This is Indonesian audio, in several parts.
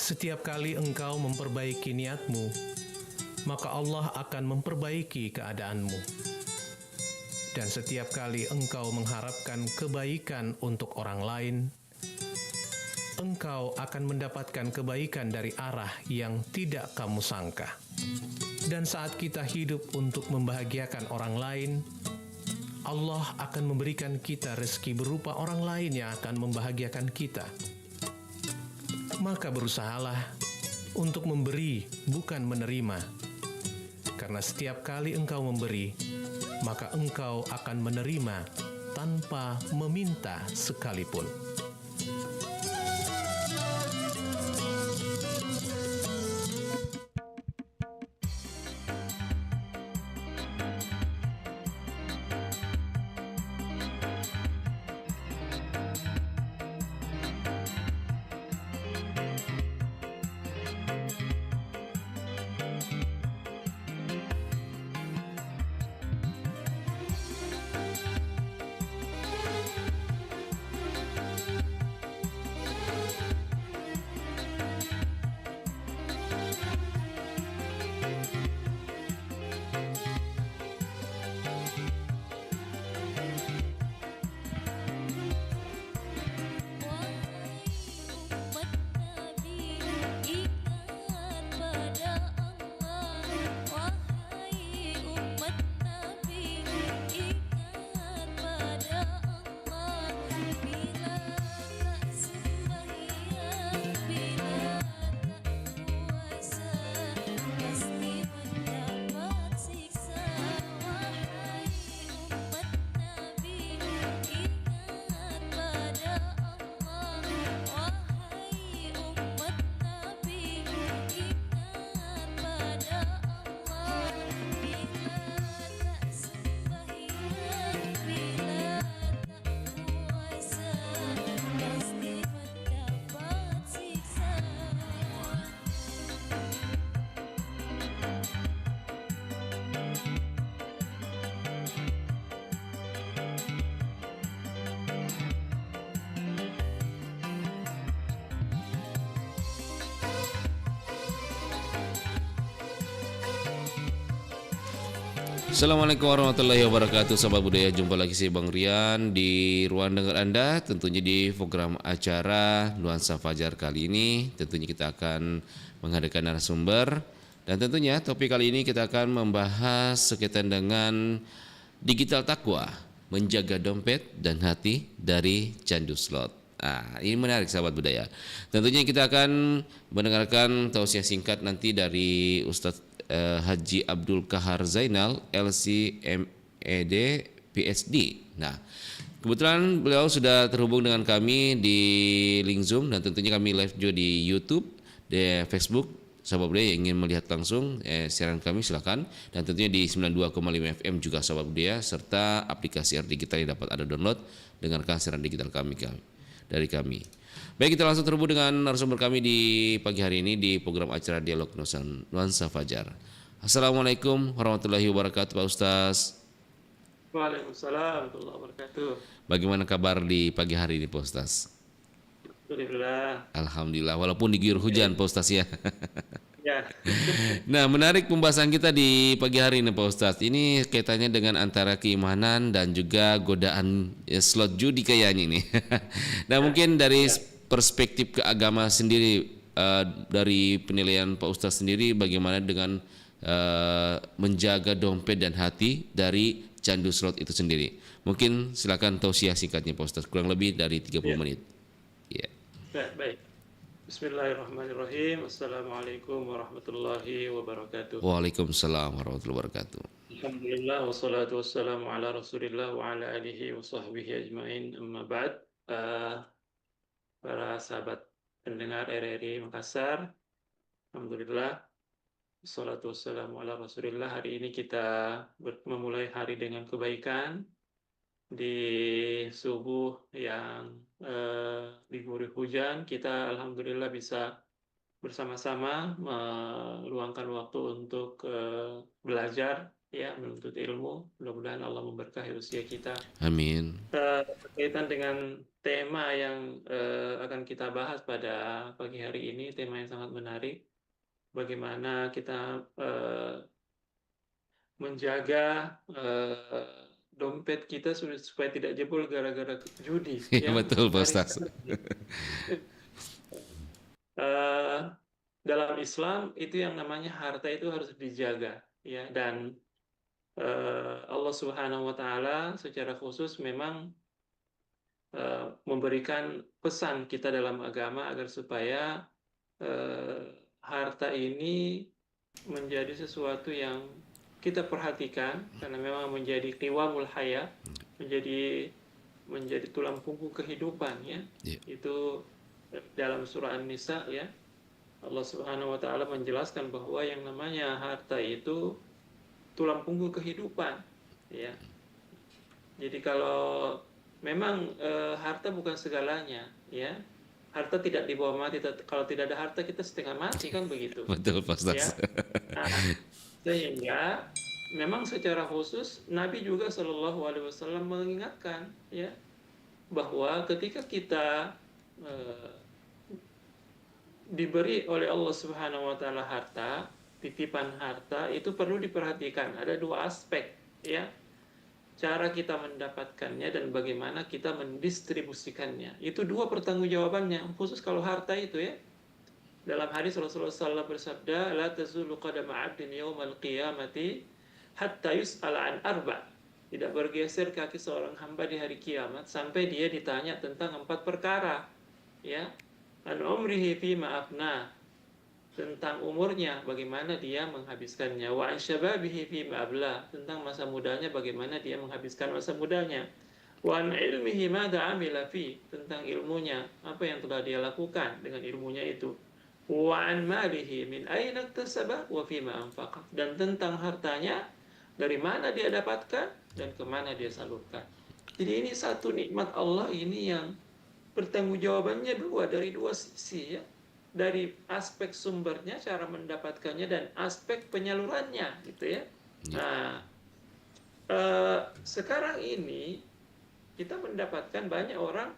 Setiap kali engkau memperbaiki niatmu, maka Allah akan memperbaiki keadaanmu. Dan setiap kali engkau mengharapkan kebaikan untuk orang lain, engkau akan mendapatkan kebaikan dari arah yang tidak kamu sangka. Dan saat kita hidup untuk membahagiakan orang lain, Allah akan memberikan kita rezeki berupa orang lain yang akan membahagiakan kita. Maka berusahalah untuk memberi, bukan menerima. Karena setiap kali engkau memberi, maka engkau akan menerima tanpa meminta sekalipun. Assalamualaikum warahmatullahi wabarakatuh, sahabat budaya. Jumpa lagi saya Bang Rian di ruang dengar Anda, tentunya di program acara Nuansa Fajar kali ini. Tentunya kita akan menghadirkan narasumber, dan tentunya topik kali ini kita akan membahas sekaitan dengan digital takwa, menjaga dompet dan hati dari candu slot. Ini menarik sahabat budaya. Tentunya kita akan mendengarkan tausiah singkat nanti dari Ustadz Haji Abdul Kahar Zainal, LC.Med, PhD. Nah, kebetulan beliau sudah terhubung dengan kami di link Zoom, dan tentunya kami live juga di YouTube, di Facebook. Sahabat budaya yang ingin melihat langsung siaran kami silakan, dan tentunya di 92,5 FM juga sahabat budaya, serta aplikasi R Digital yang dapat Anda download, dengarkan siaran digital dari kami. Baik, kita langsung terhubung dengan narasumber kami di pagi hari ini di program acara Dialog Nuansa Fajar. Assalamualaikum warahmatullahi wabarakatuh, Pak Ustaz. Waalaikumsalam warahmatullahi wabarakatuh. Bagaimana kabar di pagi hari ini, Pak Ustaz? Alhamdulillah. Alhamdulillah, walaupun diguyur hujan, Pak Ustaz ya. Ya. Nah, menarik pembahasan kita di pagi hari ini, Pak Ustaz. Ini kaitannya dengan antara keimanan dan juga godaan slot judi kayaknya ini. Nah, mungkin dari perspektif keagama sendiri, dari penilaian Pak Ustaz sendiri, bagaimana dengan menjaga dompet dan hati dari candu slot itu sendiri? Mungkin silakan tausiah singkatnya, Pak Ustaz, kurang lebih dari 30 menit. Ya. Baik. Bismillahirrahmanirrahim. Assalamualaikum warahmatullahi wabarakatuh. Waalaikumsalam warahmatullahi wabarakatuh. Alhamdulillah, wassalatu wassalamu ala rasulillah wa ala alihi wa sahbihi ajma'in, amma ba'd. Para sahabat pendengar RRI Makassar, alhamdulillah, wassalatu wassalamu ala rasulillah. Hari ini kita memulai hari dengan kebaikan di subuh yang diguyur hujan. Kita alhamdulillah bisa bersama-sama meluangkan waktu untuk belajar ya, menuntut ilmu. Mudah-mudahan Allah memberkahi usia kita. Amin. Berkaitan dengan tema yang akan kita bahas pada pagi hari ini, tema yang sangat menarik. Bagaimana kita menjaga dompet kita supaya tidak jebol gara-gara judi, Iya ya, betul Pak mari Ustaz. Eh, dalam Islam itu yang namanya harta itu harus dijaga, ya, dan Allah Subhanahu wa Ta'ala secara khusus memang memberikan pesan kita dalam agama agar supaya harta ini menjadi sesuatu yang kita perhatikan karena memang menjadi qiwamul haya, menjadi tulang punggung kehidupan, ya. Iya. Itu dalam surah An-Nisa, ya. Allah Subhanahu wa Ta'ala menjelaskan bahwa yang namanya harta itu tulang punggung kehidupan, ya. Jadi kalau memang harta bukan segalanya, ya. Harta tidak dibawa mati. Kalau tidak ada harta kita setengah mati, kan begitu, Betul Pak ya. Ustaz. Nah, sehingga memang secara khusus Nabi juga Shallallahu Alaihi Wasallam mengingatkan, ya, bahwa ketika kita diberi oleh Allah Subhanahu Wa Taala harta, titipan harta, itu perlu diperhatikan. Ada dua aspek, ya, cara kita mendapatkannya dan bagaimana kita mendistribusikannya. Itu dua pertanggungjawabannya, khusus kalau harta itu, ya. Dalam hadis Rasulullah SAW bersabda, la tazulu qadama 'abdin yaumal qiyamati hatta yus'ala an arba. Tidak bergeser kaki seorang hamba di hari kiamat sampai dia ditanya tentang 4 perkara, ya. An umrihi fima afna, tentang umurnya bagaimana dia menghabiskannya. Wa an syababihi fima abla, tentang masa mudanya bagaimana dia menghabiskan masa mudanya. Wa an ilmihi madza amila fi, tentang ilmunya apa yang telah dia lakukan dengan ilmunya itu. Wa an malihi min aina iktasaba wa fima anfaqa, dan tentang hartanya dari mana dia dapatkan dan kemana dia salurkan. Jadi ini satu nikmat Allah ini yang pertanggungjawabannya dari dua sisi, ya. Dari aspek sumbernya, cara mendapatkannya, dan aspek penyalurannya, gitu, ya. Nah, sekarang ini kita mendapatkan banyak orang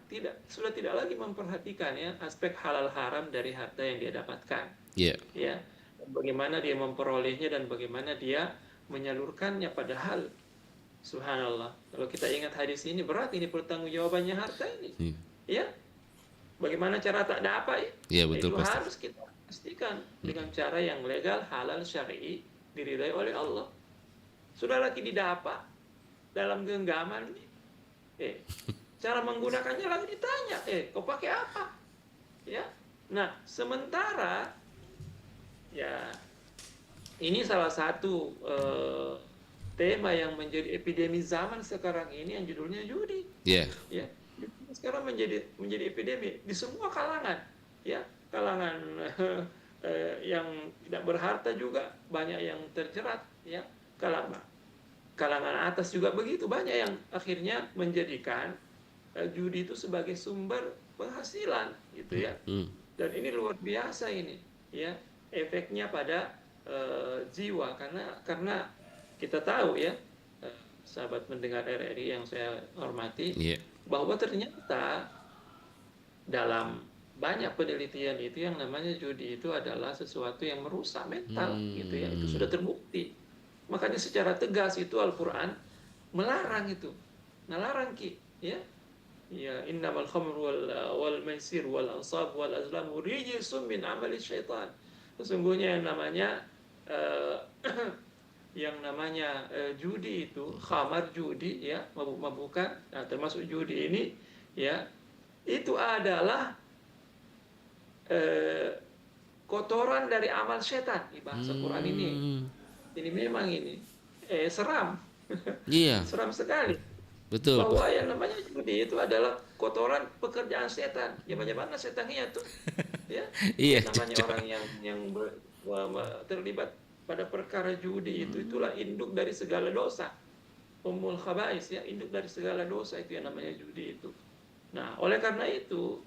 sudah tidak lagi memperhatikan, ya, aspek halal haram dari harta yang dia dapatkan. Iya. Ya, bagaimana dia memperolehnya dan bagaimana dia menyalurkannya. Padahal subhanallah, kalau kita ingat hadis ini, berat ini pertanggungjawabannya harta ini. Ya, bagaimana cara tak dapat, ya? Iya betul Itu Pak Ustaz. harus kita pastikan dengan cara yang legal, halal, syar'i, diridai oleh Allah. Sudah lagi didapat dalam genggaman nih. Cara menggunakannya lagi ditanya, kau pakai apa? Ya. Nah, sementara, ya, ini salah satu tema yang menjadi epidemi zaman sekarang ini yang judulnya judi. Iya. Ya. Sekarang menjadi epidemi di semua kalangan, ya. Kalangan yang tidak berharta juga banyak yang terjerat, ya. Kalangan atas juga begitu, banyak yang akhirnya menjadikan judi itu sebagai sumber penghasilan, gitu, ya. Dan ini luar biasa ini, ya, efeknya pada jiwa, karena kita tahu, ya, sahabat mendengar RRI yang saya hormati, bahwa ternyata dalam banyak penelitian itu yang namanya judi itu adalah sesuatu yang merusak mental, gitu, ya. Itu sudah terbukti. Makanya secara tegas itu Al-Quran melarang itu, melarang, ya. Ya, innamal khamru wal maisir wal ansab wal azlam rijsun min amali syaitan. Sesungguhnya yang namanya judi itu, khamar judi, ya, mabuk-mabukan, nah, termasuk judi ini, ya, itu adalah kotoran dari amal setan di bahasa Quran ini. Ini memang ini seram. Iya. Seram sekali. Betul. Bahwa yang namanya judi itu adalah kotoran pekerjaan setan. Ya, bagaimana setannya tuh? Ya. Iya. Namanya orang yang terlibat pada perkara judi itulah induk dari segala dosa. Ummul khaba'is, ya, induk dari segala dosa itu yang namanya judi itu. Nah, oleh karena itu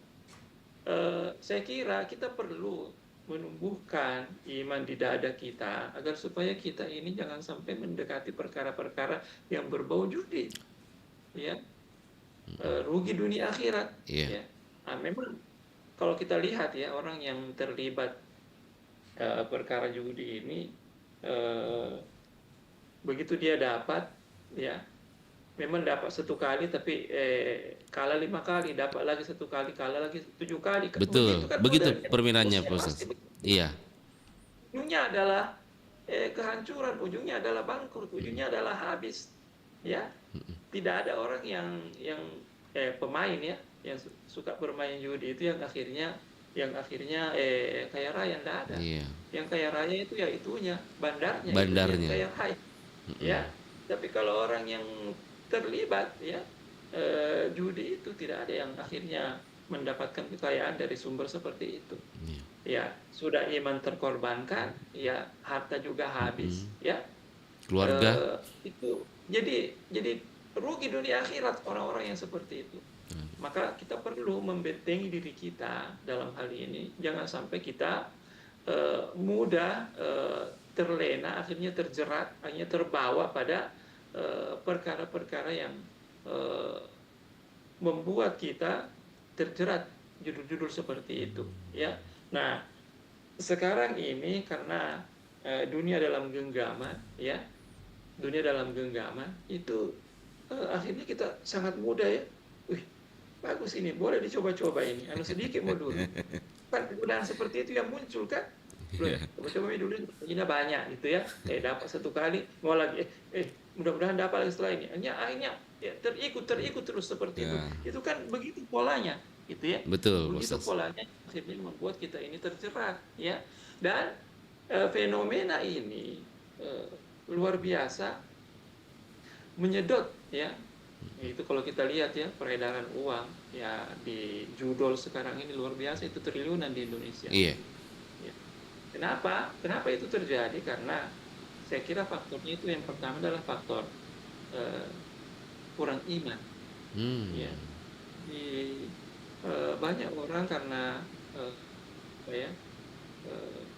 saya kira kita perlu menumbuhkan iman di dada kita agar supaya kita ini jangan sampai mendekati perkara-perkara yang berbau judi, ya, rugi dunia akhirat, Iya. ya. Nah, memang kalau kita lihat ya orang yang terlibat perkara judi ini, begitu dia dapat, ya, memang dapat 1 kali tapi kalah 5 kali, dapat lagi 1 kali, kalah lagi 7 kali. Begitu Betul, kan begitu modelnya. permainannya Terusnya Pak pasti Ustaz. begitu. Iya, Ujungnya adalah kehancuran, ujungnya adalah bangkrut, ujungnya adalah habis. Ya, tidak ada orang yang pemain ya yang suka bermain judi itu yang akhirnya kaya raya, enggak ada. iya. Yang kaya raya itu ya itunya, bandarnya itu yang Bandarnya. kaya raya. Ya, tapi kalau orang yang terlibat ya judi itu tidak ada yang akhirnya mendapatkan kekayaan dari sumber seperti itu. Iya. Ya, sudah iman terkorbankan, ya harta juga habis, ya. Keluarga. Itu jadi rugi dunia akhirat orang-orang yang seperti itu. Maka kita perlu membentengi diri kita dalam hal ini, jangan sampai kita mudah terlena, akhirnya terjerat, akhirnya terbawa pada perkara-perkara yang membuat kita terjerat judul-judul seperti itu, ya. Nah, sekarang ini karena dunia dalam genggaman, ya, dunia dalam genggaman itu akhirnya kita sangat mudah ya, wih bagus ini, boleh dicoba-coba ini, sedikit mau dulu. Kan kegunaan seperti itu yang muncul kan, coba-coba dulu, ini banyak gitu ya, dapat 1 kali, mau lagi, mudah-mudahan dapat lagi setelah ini, akhirnya ya, terikut terus seperti itu kan begitu polanya. Gitu ya. Betul, begitu Ustaz. polanya akhirnya membuat kita ini terjerat, ya. Dan fenomena ini luar biasa menyedot, ya. Itu kalau kita lihat ya peredaran uang ya di judol sekarang ini luar biasa, itu triliunan di Indonesia. Iya. Ya. Kenapa itu terjadi? Karena saya kira faktornya itu yang pertama adalah faktor kurang iman. Ya. Banyak orang karena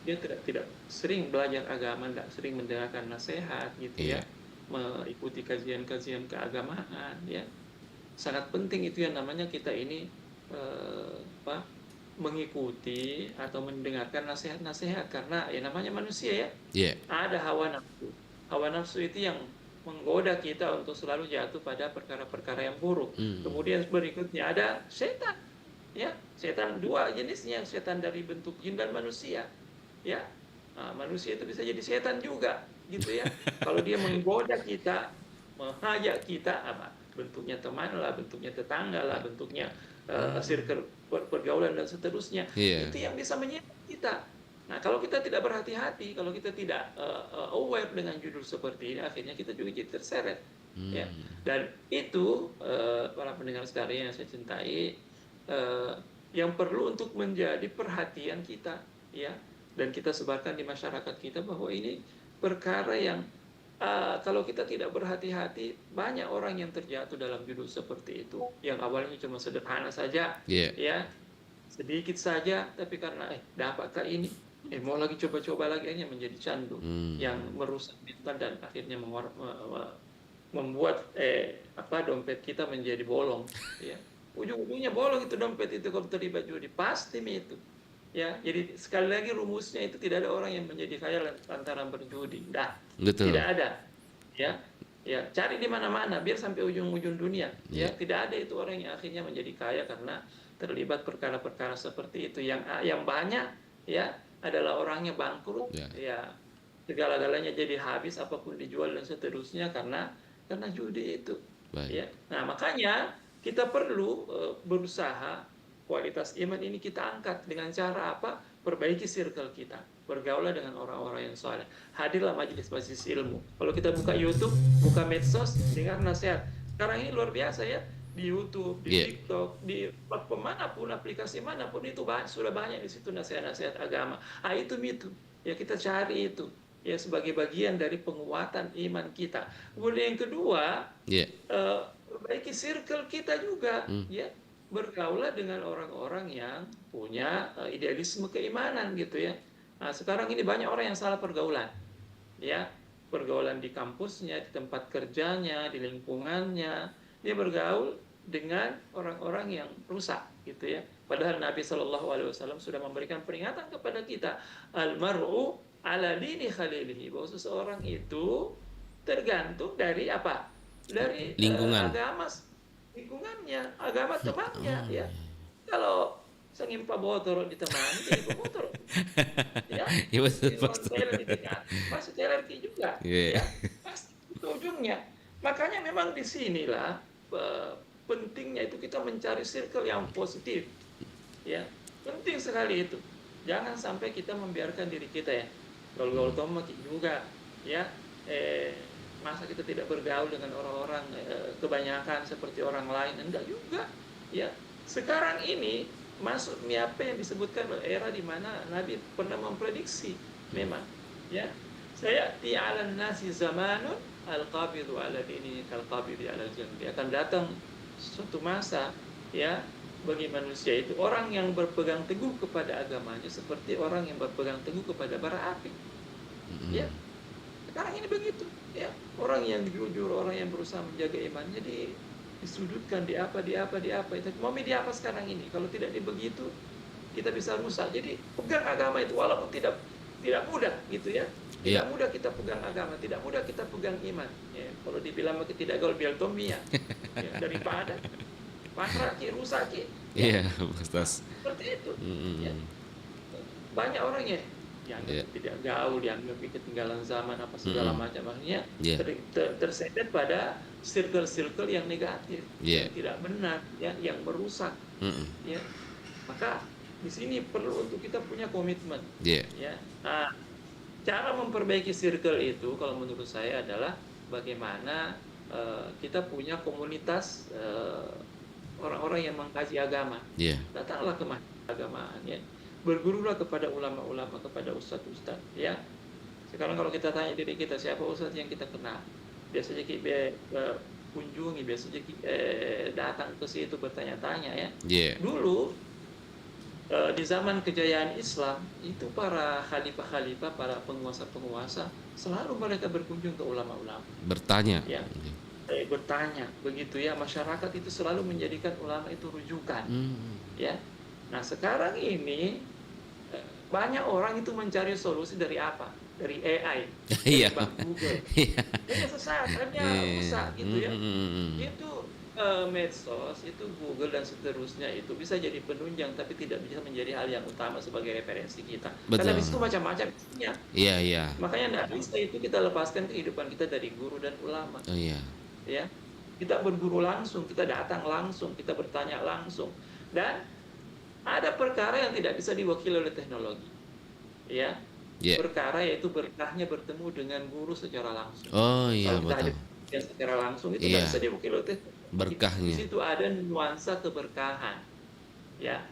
dia tidak sering belajar agama, tidak sering mendengarkan nasihat gitu, ya, mengikuti kajian-kajian keagamaan, ya. Sangat penting itu yang namanya kita ini mengikuti atau mendengarkan nasihat-nasihat, karena ya namanya manusia ya, ada hawa nafsu itu yang menggoda kita untuk selalu jatuh pada perkara-perkara yang buruk. Kemudian berikutnya ada setan, ya, setan 2 jenisnya, setan dari bentuk jin dan manusia, ya. Nah, manusia itu bisa jadi setan juga, gitu ya. Kalau dia menggoda kita, mengajak kita, bentuknya teman lah, bentuknya tetangga lah, bentuknya circle pergaulan dan seterusnya, itu yang bisa menyeret kita. Nah, kalau kita tidak berhati-hati, kalau kita tidak aware dengan judul seperti ini, akhirnya kita juga jadi terseret. Ya. Dan itu, para pendengar sekalian yang saya cintai, yang perlu untuk menjadi perhatian kita, ya, dan kita sebarkan di masyarakat kita bahwa ini perkara yang kalau kita tidak berhati-hati, banyak orang yang terjatuh dalam judul seperti itu, yang awalnya cuma sederhana saja, ya, sedikit saja, tapi karena dapatkah ini, mau lagi coba-coba lagi, akhirnya menjadi candu yang merusak mental dan akhirnya membuat dompet kita menjadi bolong, ya. Ujung-ujungnya bolong itu dompet itu kalau terlibat judi, pasti itu, ya. Jadi sekali lagi rumusnya itu tidak ada orang yang menjadi kaya lantaran berjudi, tidak ada, ya. Ya, cari di mana-mana biar sampai ujung-ujung dunia, ya. Tidak ada itu orang yang akhirnya menjadi kaya karena terlibat perkara-perkara seperti itu. Yang banyak, ya, adalah orangnya bangkrut, ya, segala-galanya jadi habis, apapun dijual dan seterusnya karena judi itu. Ya. Nah, makanya kita perlu berusaha kualitas iman ini kita angkat dengan cara apa? Perbaiki circle kita, bergaullah dengan orang-orang yang saleh, hadirlah majelis-majelis ilmu. Kalau kita buka YouTube, buka medsos, dengar nasihat. Sekarang ini luar biasa ya, di YouTube, di TikTok, di platform manapun, aplikasi manapun itu sudah banyak di situ nasihat-nasihat agama. Itu ya, kita cari itu ya sebagai bagian dari penguatan iman kita. Kemudian yang kedua, perbaiki circle kita juga, ya, bergaullah dengan orang-orang yang punya idealisme keimanan gitu ya. Nah, sekarang ini banyak orang yang salah pergaulan. Ya, pergaulan di kampusnya, di tempat kerjanya, di lingkungannya, dia bergaul dengan orang-orang yang rusak gitu ya. Padahal Nabi Shallallahu Alaihi Wasallam sudah memberikan peringatan kepada kita, almaru ala dini khalilihi, bahwa seseorang itu tergantung dari apa? Dari Lingkungan. agama lingkungannya, agama temannya ya. Kalau sengimpa botol ditemani jadi pemotol. Ya, Ya betul, orang Pastor. Thailand pasti TLRT juga, Iya. ya pasti itu ujungnya. Makanya memang disinilah pentingnya itu kita mencari circle yang positif, ya penting sekali itu. Jangan sampai kita membiarkan diri kita ya gaul-gaul tomak juga, ya masa kita tidak bergaul dengan orang-orang kebanyakan seperti orang lain, enggak juga, ya sekarang ini masuknya apa yang disebutkan era di mana Nabi pernah memprediksi memang ya saya ti'alan nasi zamanun al-qabidu ala dini kal-qabidi ala jambi, akan datang suatu masa ya bagi manusia itu orang yang berpegang teguh kepada agamanya seperti orang yang berpegang teguh kepada bara api. Ya sekarang ini begitu ya, orang yang jujur, orang yang berusaha menjaga imannya disudutkan, di apa itu mau di apa sekarang ini. Kalau tidak begitu kita bisa rusak. Jadi pegang agama itu walaupun tidak mudah gitu ya, tidak mudah kita pegang agama, tidak mudah kita pegang iman ya. Kalau dibilang tidak gaul bialtomia ya, daripada pasraki rusaki ya. Ustaz. Seperti itu ya. Banyak orangnya yang tidak gaul, yang ketinggalan zaman apa segala macam, akhirnya terseret pada circle-circle yang negatif, yang tidak benar, ya, yang merusak. Ya, maka di sini perlu untuk kita punya komitmen. Ya, nah, cara memperbaiki circle itu, kalau menurut saya adalah bagaimana kita punya komunitas orang-orang yang mengkaji agama. Datanglah ke keagamaan, ya. Bergurulah kepada ulama-ulama, kepada ustadz-ustadz, ya. Sekarang kalau kita tanya diri kita, siapa ustadz yang kita kenal? Biasanya kita kunjungi, biasanya datang ke situ bertanya-tanya ya. Dulu di zaman kejayaan Islam itu para khalifah-khalifah, para penguasa-penguasa selalu mereka berkunjung ke ulama-ulama. Bertanya. Ya. Bertanya, begitu ya. Masyarakat itu selalu menjadikan ulama itu rujukan. Ya. Nah sekarang ini banyak orang itu mencari solusi dari apa? Dari AI, dari Google. Itu sesat, rusak gitu ya. Itu medsos, itu Google dan seterusnya itu bisa jadi penunjang, tapi tidak bisa menjadi hal yang utama sebagai referensi kita. Karena di situ macam-macam isinya. Makanya tidak bisa itu kita lepaskan kehidupan kita dari guru dan ulama. Ya, kita berguru langsung, kita datang langsung, kita bertanya langsung, dan ada perkara yang tidak bisa diwakili oleh teknologi, ya. Perkara yaitu berkahnya bertemu dengan guru secara langsung. Kalau kita ada secara langsung itu tidak bisa diwakili oleh teknologi. Berkahnya. Di situ ada nuansa keberkahan, ya.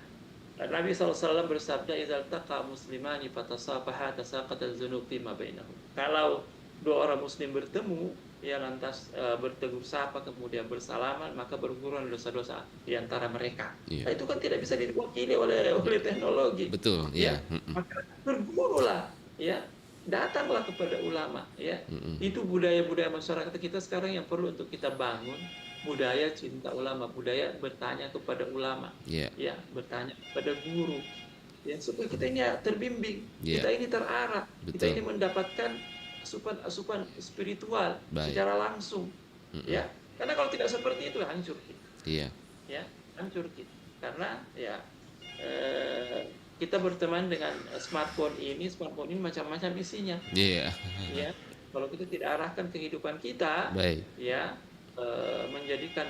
Nabi SAW bersabda, "Idzal taqa muslimani fatasafaha tasaqata dzunub fima bainahum." Kalau dua orang muslim bertemu, ya lantas bertegur sapa kemudian bersalaman, maka berguguran dosa-dosa di antara mereka. Nah, itu kan tidak bisa diwakili oleh teknologi. Betul, ya. Maka bergurulah, ya, datanglah kepada ulama, ya. Itu budaya-budaya masyarakat kita sekarang yang perlu untuk kita bangun, budaya cinta ulama, budaya bertanya kepada ulama, ya, bertanya kepada guru, ya, supaya kita ini terbimbing, kita ini terarah, kita ini mendapatkan asupan spiritual secara langsung, ya. Karena kalau tidak seperti itu hancur kita, ya, hancur kita. Karena ya kita berteman dengan smartphone ini macam-macam isinya, ya. Kalau kita tidak arahkan kehidupan kita, ya, menjadikan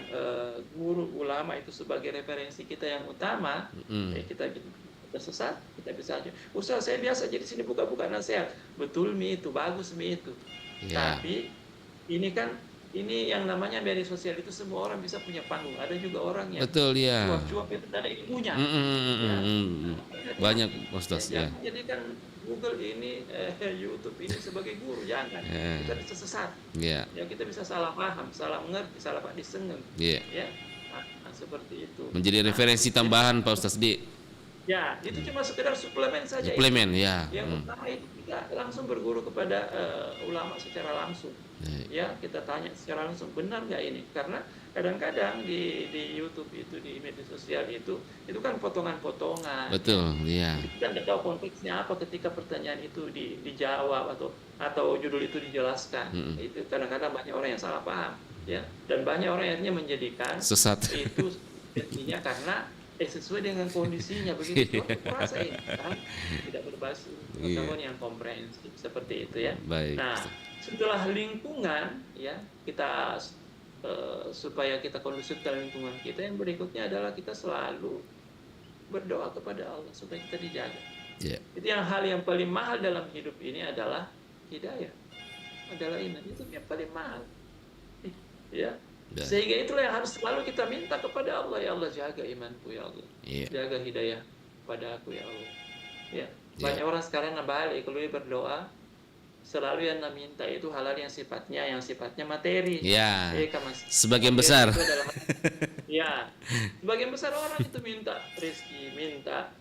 guru ulama itu sebagai referensi kita yang utama, ya, kita tersesat, kita bisa aja. Ustaz, saya biasa jadi sini buka-buka nasihat. Betul itu, bagus itu. Tapi ini kan yang namanya media sosial itu semua orang bisa punya panggung. Ada juga orang yang cuap-cuap itu ada ilmunya. Banyak Ustaz ya. Jadikan Google ini, YouTube ini sebagai guru, jangan. Kita bisa sesat. Ya, kita bisa salah paham, salah mengerti, salah disengeng. Ya. Seperti itu. Menjadi referensi tambahan Pak Ustaz Di. Ya, itu cuma sekedar suplemen saja. Suplemen ya. Yang utama itu kita langsung berguru kepada ulama secara langsung. Ya, kita tanya secara langsung, benar nggak ini? Karena kadang-kadang di YouTube itu, di media sosial itu kan potongan-potongan. Betul, iya. Kita nggak tahu konteksnya apa ketika pertanyaan itu dijawab atau judul itu dijelaskan. Itu kadang-kadang banyak orang yang salah paham, ya. Dan banyak orang yang akhirnya menjadikan Sesat. itu intinya karena sesuai dengan kondisinya begitu. Merasa ini kan tidak berbasis pengetahuan yang komprehensif seperti itu ya. Baik. Nah, setelah lingkungan ya kita supaya kita kondusif dalam lingkungan kita, yang berikutnya adalah kita selalu berdoa kepada Allah supaya kita dijaga. Itu yang hal yang paling mahal dalam hidup ini adalah hidayah, adalah iman. Itu yang paling mahal. Ya. Sehingga itulah yang harus selalu kita minta kepada Allah, ya Allah jaga imanku ya Allah, jaga hidayah pada aku ya Allah. Ya. Banyak orang sekarang balik kalau dia berdoa selalu yang minta itu hal-hal yang sifatnya materi. Ya. Sebagian besar. Sebagian besar orang itu minta rezeki, minta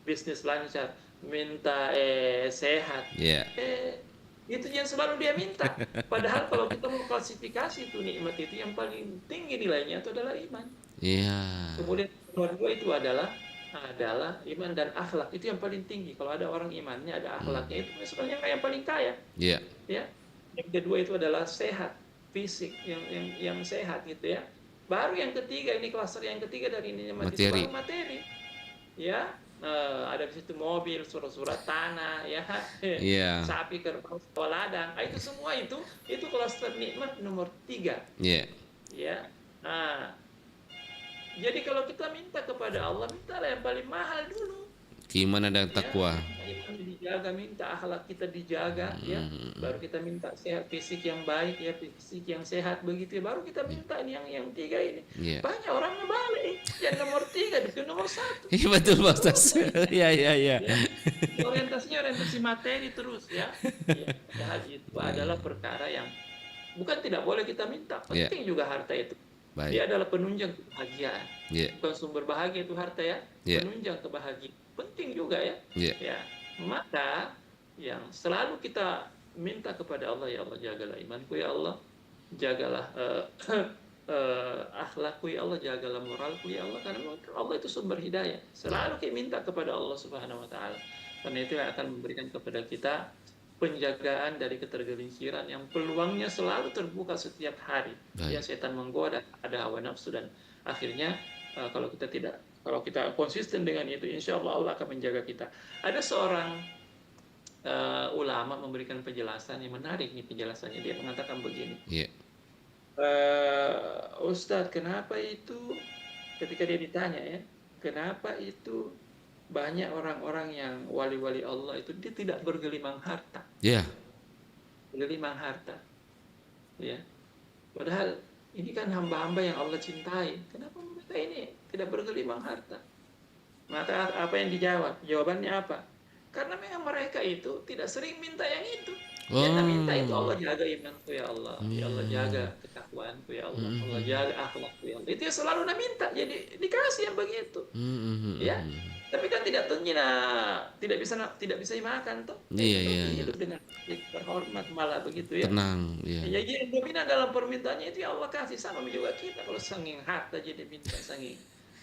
bisnis lancar, minta sehat. Itu yang selalu dia minta. Padahal kalau kita mau klasifikasi itu nikmat itu yang paling tinggi nilainya itu adalah iman. Kemudian nomor 2 itu adalah iman dan akhlak, itu yang paling tinggi. Kalau ada orang imannya, ada akhlaknya, itu sebenarnya yang paling kaya. Ya. Yang kedua itu adalah sehat, fisik yang sehat gitu ya. Baru yang ketiga, ini klaster yang ketiga dari ini materi. Ya. Ada di situ mobil, surat-surat tanah, ya, sapi, kerbau, ladang, itu semua itu klaster nikmat nomor 3. Ya. Nah, jadi kalau kita minta kepada Allah, mintalah yang paling mahal dulu. Keimanan dan takwa. Iman dijaga, minta akhlak kita dijaga, ya. Baru kita minta sehat, fisik yang baik, ya, fisik yang sehat begitu. Baru kita minta ini yang 3 ini. Banyak orang ngebalik. Yang nomor 3 itu nomor 1. Iya betul Pak Ustaz. Iya. Orientasi materi terus ya. Padahal itu adalah perkara yang bukan tidak boleh kita minta. Penting juga harta itu. Dia adalah penunjang kebahagiaan. Bukan sumber bahagia itu harta ya. Penunjang kebahagiaan. Penting juga ya. Maka yang selalu kita minta kepada Allah, ya Allah jagalah imanku ya Allah, jagalah akhlakku ya Allah, jagalah moralku ya Allah, karena Allah itu sumber hidayah. Selalu kita minta kepada Allah Subhanahu wa taala. Karena itu yang akan memberikan kepada kita penjagaan dari ketergelinciran yang peluangnya selalu terbuka setiap hari. Ya, setan menggoda, ada hawa nafsu, dan akhirnya kalau kita konsisten dengan itu, insya Allah Allah akan menjaga kita. Ada seorang ulama memberikan penjelasan yang menarik nih penjelasannya. Dia mengatakan begini. Ustadz, kenapa itu ketika dia ditanya ya, kenapa itu banyak orang-orang yang wali-wali Allah itu dia tidak bergelimang harta. Bergelimang harta. Ya. Padahal ini kan hamba-hamba yang Allah cintai. Kenapa mereka ini tidak bergelimang harta? Maka apa yang dijawab? Jawabannya apa? Karena memang mereka itu tidak sering minta yang itu. Yang minta itu Allah jaga imanku ya Allah, ya Allah jaga ketakwaanku ya Allah, Allah jaga akhlakku ya Allah. Itu yang selalu minta, jadi dikasih yang begitu. Ya. Tapi kan tidak bisa dimakan toh. Hidup dengan terhormat malah begitu ya. Tenang, ya. Jadi yang dominan dalam permintaannya itu ya Allah kasih, sama juga kita. Kalau sanging harta jadi minta, sanging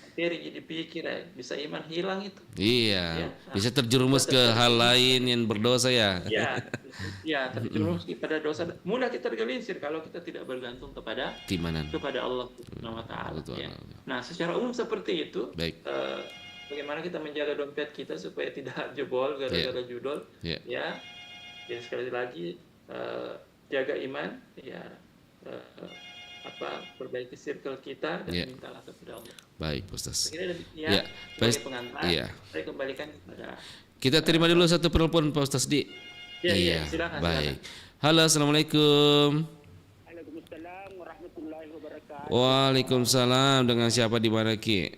materi jadi pikir, bisa iman hilang itu. Ya. Bisa terjerumus ke hal lain yang berdosa ya. Ya, terjerumus kepada dosa. Mudah kita tergelincir kalau kita tidak bergantung kepada Allah Subhanahu wa taala. Ya. Nah, secara umum seperti itu. Baik. Bagaimana kita menjaga dompet kita supaya tidak jebol gara-gara judul, ya. Jadi sekali lagi jaga iman, ya, perbaiki circle kita dan mintalah kepada Allah. Baik, Ustaz. Kira demikian sebagai pengantar. Saya kembalikan kepada. Kita terima dulu satu penelpon Pak Ustaz Di. Iya, silakan. Baik. Halo, assalamualaikum. Waalaikumsalam warahmatullahi wabarakatuh. Waalaikumsalam. Dengan siapa di mana Ki?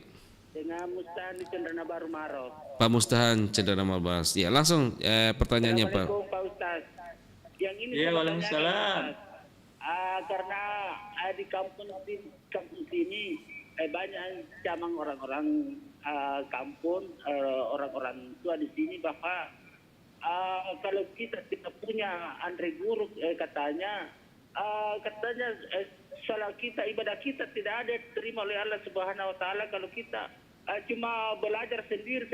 Dengan Mustahan di Cendana Baru Maros. Pak Mustahan Cendana Baru. Ya, langsung pertanyaannya Pak. Assalamualaikum Pak Ustaz. Yang ini Waalaikumsalam. Karena di kampung sini banyak camang orang-orang kampung, orang-orang tua di sini bahwa kalau kita tidak punya Andre Guru katanya salat kita, ibadah kita tidak ada terima oleh Allah Subhanahu wa taala kalau kita cuma belajar sendiri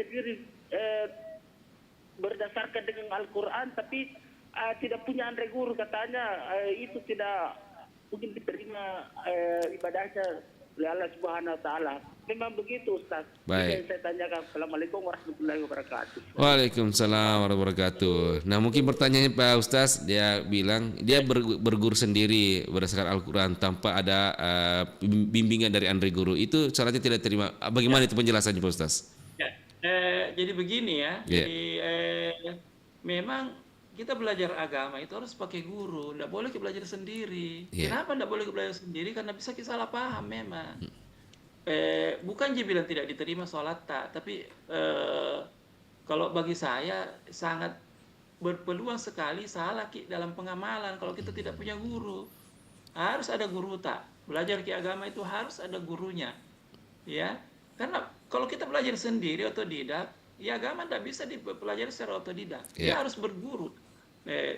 berdasarkan dengan Al-Qur'an tapi tidak punya Andre Guru katanya itu tidak mungkin diterima ibadahnya oleh Allah Subhanahu wa taala. Memang begitu, Ustaz. Baik. Saya tanyakan. Assalamualaikum warahmatullahi wabarakatuh. Waalaikumsalam warahmatullahi wabarakatuh. Nah, mungkin pertanyaannya Pak Ustaz, dia bilang dia berguru sendiri berdasarkan Al-Quran tanpa ada bimbingan dari Andre Guru. Itu syaratnya tidak terima. Bagaimana itu penjelasannya Pak Ustaz? Ya, jadi begini ya. Ya. Jadi memang kita belajar agama itu harus pakai guru, tidak boleh kita belajar sendiri. Ya. Kenapa tidak boleh kita belajar sendiri? Karena bisa kita salah paham memang. Bukan dia bilang tidak diterima sholat tak, tapi kalau bagi saya sangat berpeluang sekali salah Ki dalam pengamalan kalau kita tidak punya guru. Harus ada guru tak. Belajar Ki agama itu harus ada gurunya. Ya. Karena kalau kita belajar sendiri otodidak, ya agama tidak bisa dipelajari secara otodidak. Dia harus berguru.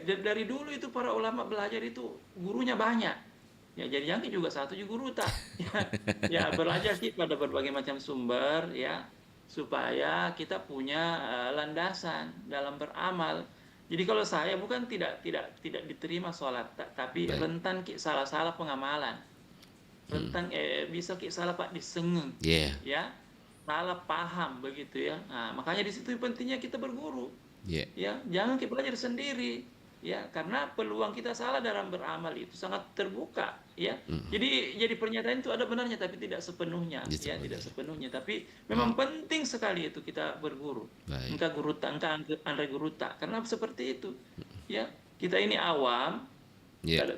Dari dulu itu para ulama belajar itu gurunya banyak. Ya, jadi yang juga satu juga guru tak. Ya, belajar sih pada berbagai macam sumber ya supaya kita punya landasan dalam beramal. Jadi kalau saya bukan tidak diterima sholat tapi rentan salah-salah pengamalan. Rentan bisa salah Pak disengeng. Ya. Salah paham begitu ya. Nah, makanya di situ pentingnya kita berguru. Ya, jangan kita belajar sendiri. Ya, karena peluang kita salah dalam beramal itu sangat terbuka, ya. Jadi pernyataan itu ada benarnya tapi tidak sepenuhnya, ya, tidak sepenuhnya. Tapi memang penting sekali itu kita berguru. Engkau guru tak, Andre guru tak. Karena seperti itu, ya. Kita ini awam.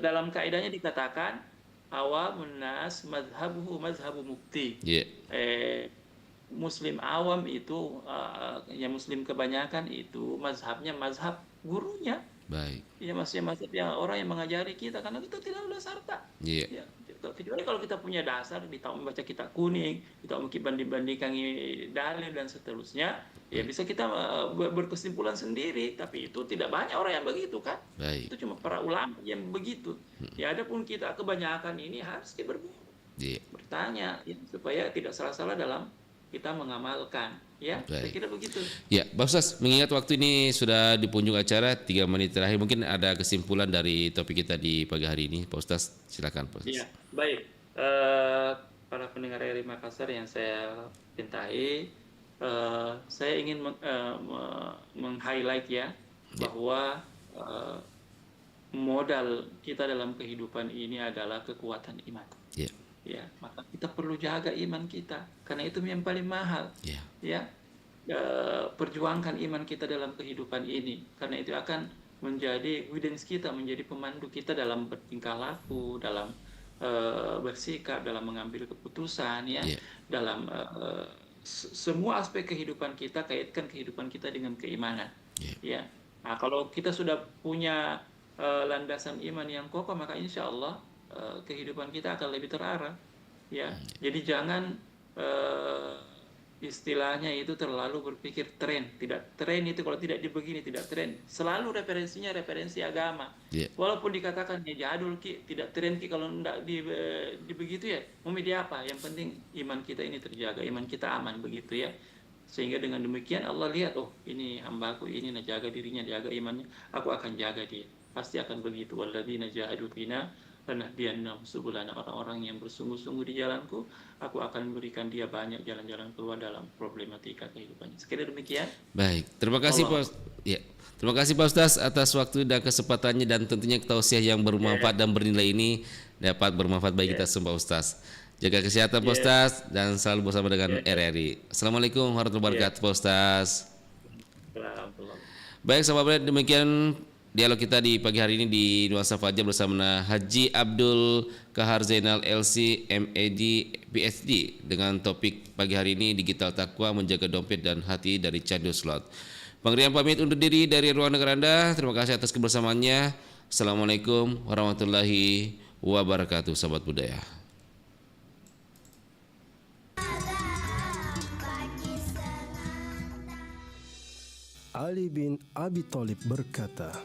Dalam kaidahnya dikatakan awamun nas mazhabu mukti. Muslim awam itu, ya Muslim kebanyakan itu mazhabnya mazhab gurunya. Baik. Ya masih mazhab yang orang yang mengajari kita karena kita tidak ada dasar tak. Ya, kecuali kalau kita punya dasar, kita membaca kitab kuning, kita mungkin banding-bandingkan dalil dan seterusnya, ya bisa kita berkesimpulan sendiri. Tapi itu tidak banyak orang yang begitu kan. Itu cuma para ulama yang begitu. Ya adapun kita kebanyakan ini harus bertanya ya, supaya tidak salah-salah dalam kita mengamalkan, ya. Saya kira begitu. Ya, Pak Ustaz, mengingat waktu ini sudah di penghujung acara, 3 menit terakhir, mungkin ada kesimpulan dari topik kita di pagi hari ini, Pak Ustaz, silakan, Pak Ustaz. Ya, baik. Para pendengar RRI Makassar yang saya cintai, saya ingin meng-highlight ya bahwa modal kita dalam kehidupan ini adalah kekuatan iman. Ya, maka kita perlu jaga iman kita karena itu yang paling mahal. Ya, perjuangkan iman kita dalam kehidupan ini karena itu akan menjadi guidance kita, menjadi pemandu kita dalam bertingkah laku, dalam bersikap, dalam mengambil keputusan, ya, dalam semua aspek kehidupan kita. Kaitkan kehidupan kita dengan keimanan. Ya, nah, kalau kita sudah punya landasan iman yang kokoh, maka insya Allah kehidupan kita akan lebih terarah, ya. Jadi jangan istilahnya itu terlalu berpikir tren. Tidak tren itu kalau tidak dibegini, tidak tren. Selalu referensinya referensi agama. Walaupun dikatakan ya jadul Ki, tidak tren Ki kalau tidak begitu ya. Mau media apa? Yang penting iman kita ini terjaga, iman kita aman begitu ya. Sehingga dengan demikian Allah lihat, oh ini hambaku ini jaga dirinya, jaga imannya, aku akan jaga dia. Pasti akan begitu. Walladzina jahadu fina lanahdiyannahum subulana, orang-orang yang bersungguh-sungguh di jalanku, aku akan memberikan dia banyak jalan-jalan keluar dalam problematika kehidupannya. Sekiranya demikian. Baik, terima kasih Pak. Ya, terima kasih Pak Ustaz atas waktu dan kesempatannya dan tentunya tausiah yang bermanfaat dan bernilai ini dapat bermanfaat bagi kita semua Ustaz. Jaga kesehatan Pak Ustaz dan selalu bersama dengan RRI. Assalamualaikum warahmatullahi wabarakatuh Pak Ustaz. Baik sahabat, demikian dialog kita di pagi hari ini di Nuansa Fajar bersama Haji Abdul Kahar Zainal LC MED PhD dengan topik pagi hari ini digital takwa menjaga dompet dan hati dari candu slot. Bang Rian pamit undur diri dari ruang dengar Anda. Terima kasih atas kebersamaannya. Assalamualaikum warahmatullahi wabarakatuh sahabat budaya. Ali bin Abi Thalib berkata,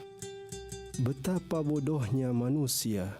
"Betapa bodohnya manusia